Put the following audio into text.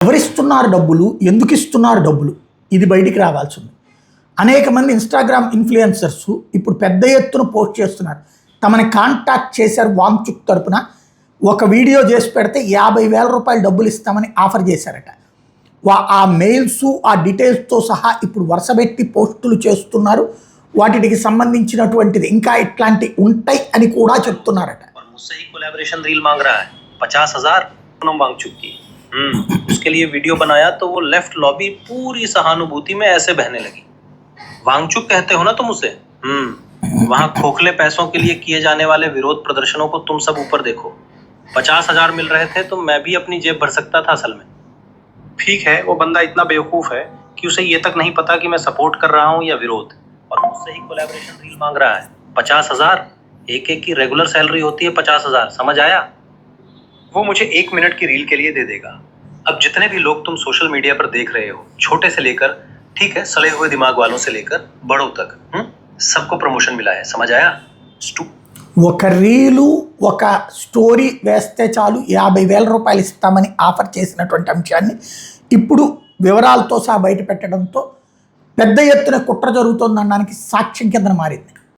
ఎవరిస్తున్నారు డబ్బులు, ఎందుకు ఇస్తున్నారు డబ్బులు, ఇది బయటికి రావాల్సింది. అనేక మంది ఇన్స్టాగ్రామ్ ఇన్ఫ్లుయెన్సర్స్ ఇప్పుడు పెద్ద ఎత్తున పోస్ట్ చేస్తున్నారు. తమని కాంటాక్ట్ చేశారు వాంగ్చుక్ తరపున. ఒక వీడియో చేసి పెడితే 50,000 రూపాయలు డబ్బులు ఇస్తామని ఆఫర్ చేశారట. ఆ మెయిల్స్, ఆ డీటెయిల్స్తో సహా ఇప్పుడు వరుసపెట్టి పోస్టులు చేస్తున్నారు. వాటికి సంబంధించినటువంటిది ఇంకా ఇట్లాంటి ఉంటాయి అని కూడా చెప్తున్నారట. कोलैबोरेशन रील मांग रहा है 50,000 वांगचुक की। उसके लिए वीडियो बनाया तो वो लेफ्ट लॉबी पूरी सहानुभूति में ऐसे बहने लगी। वांगचुक कहते हो ना तुम उसे। वहां खोखले पैसों के लिए किए जाने वाले विरोध प्रदर्शनों को तुम सब ऊपर देखो। 50,000 मिल रहे थे तो मैं भी अपनी जेब भर सकता था असल में। ठीक है, वो बंदा इतना बेवकूफ है कि उसे ये तक नहीं पता कि मैं सपोर्ट कर रहा हूँ या विरोध, और मुझसे ही कोलैबोरेशन रील मांग रहा है 50,000। एक की रेगुलर सैलरी होती है 50,000, समझ आया? वो मुझे 1 मिनट की रील के लिए दे देगा। अब जितने भी लोग तुम सोशल मीडिया पर देख रहे हो, छोटे से लेकर, ठीक है, सड़े हुए दिमाग वालों से लेकर बड़ों तक, सबको प्रमोशन मिला है, समझ आया? ఒక రీలు, ఒక స్టోరీ వేస్తే చాలు 50,000 రూపాయలు ఇస్తామని ఆఫర్ చేసినటువంటి అంశాన్ని ఇప్పుడు వివరాలతో సహా బయట పెట్టడంతో పెద్ద ఎత్తున కుట్ర జరుగుతోందనడానికి సాక్ష్యం కింద మారింది.